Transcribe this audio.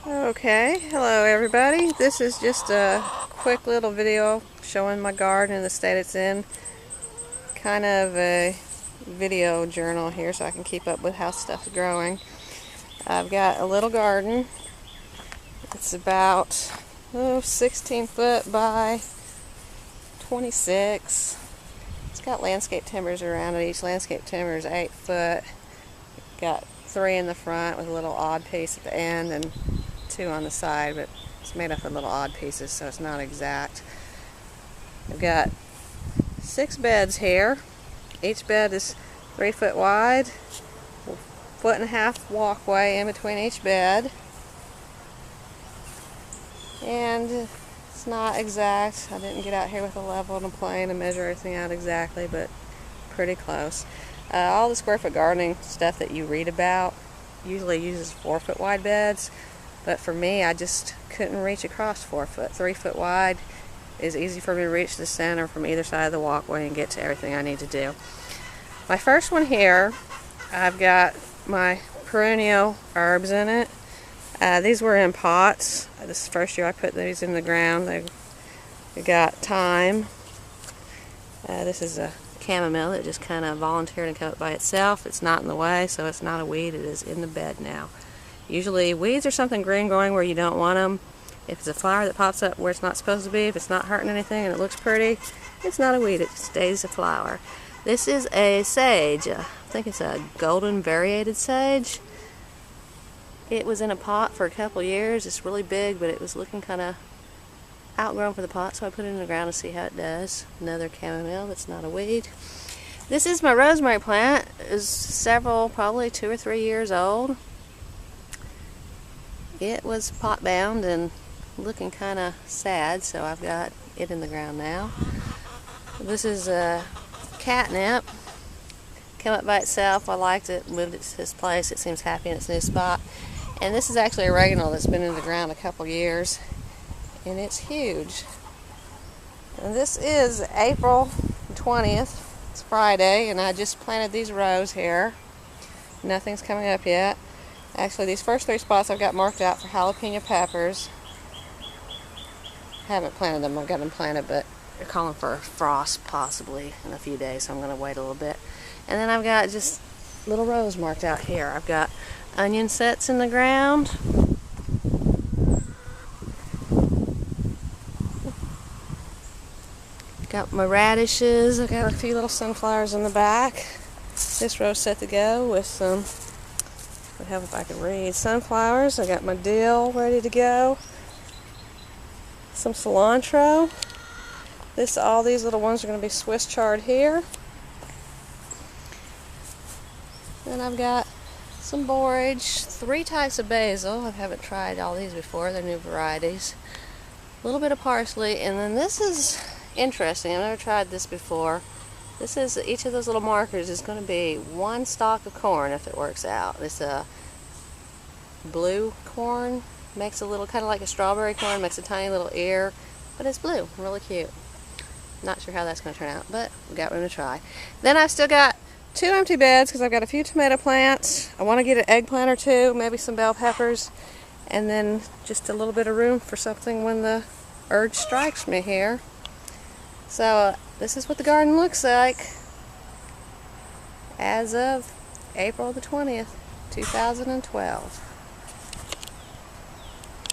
Okay, hello everybody. This is just a quick little video showing my garden and the state it's in. Kind of a video journal here so I can keep up with how stuff's growing. I've got a little garden. It's about 16 foot by 26. It's got landscape timbers around it. Each landscape timber is 8 foot. Got 3 in the front with a little odd piece at the end and 2 on the side, but it's made up of little odd pieces, so it's not exact. I've got 6 beds here. Each bed is 3 foot wide, 1.5 foot walkway in between each bed, and it's not exact. I didn't get out here with a level and a plane and measure everything out exactly, but pretty close. All the square foot gardening stuff that you read about usually uses 4 foot wide beds. But for me, I just couldn't reach across 4 foot. 3 foot wide is easy for me to reach the center from either side of the walkway and get to everything I need to do. My first one here, I've got my perennial herbs in it. These were in pots. This is the first year I put these in the ground. They got thyme. This is a chamomile that just kind of volunteered and came up by itself. It's not in the way, so it's not a weed. It is in the bed now. Usually weeds are something green growing where you don't want them. If it's a flower that pops up where it's not supposed to be, if it's not hurting anything and it looks pretty, it's not a weed, it stays a flower. This is a sage. I think it's a golden variated sage. It was in a pot for a couple years. It's really big, but it was looking kind of outgrown for the pot, so I put it in the ground to see how it does. Another chamomile that's not a weed. This is my rosemary plant. It's several, probably 2 or 3 years old. It was pot bound and looking kind of sad, so I've got it in the ground now. This is a catnip. Came up by itself. I liked it, moved it to this place. It seems happy in its new spot. And this is actually oregano that's been in the ground a couple years, and it's huge. And this is April 20th. It's Friday, and I just planted these rows here. Nothing's coming up yet. Actually, these first 3 spots I've got marked out for jalapeno peppers. I haven't planted them. I've got them planted, but they're calling for frost possibly in a few days, so I'm going to wait a little bit. And then I've got just little rows marked out here. I've got onion sets in the ground. Got my radishes. I've got a few little sunflowers in the back. This row's set to go with some, would help if I could read, sunflowers. I got my dill ready to go. Some cilantro. All these little ones are going to be Swiss chard here. Then I've got some borage, 3 types of basil. I haven't tried all these before. They're new varieties. A little bit of parsley, and then this is interesting. I've never tried this before. This is, each of those little markers is going to be 1 stalk of corn if it works out. It's a blue corn, makes a little, kind of like a strawberry corn, makes a tiny little ear, but it's blue, really cute. Not sure how that's going to turn out, but we got room to try. Then I've still got 2 empty beds because I've got a few tomato plants. I want to get an eggplant or 2, maybe some bell peppers, and then just a little bit of room for something when the urge strikes me here. So this is what the garden looks like as of April the 20th, 2012.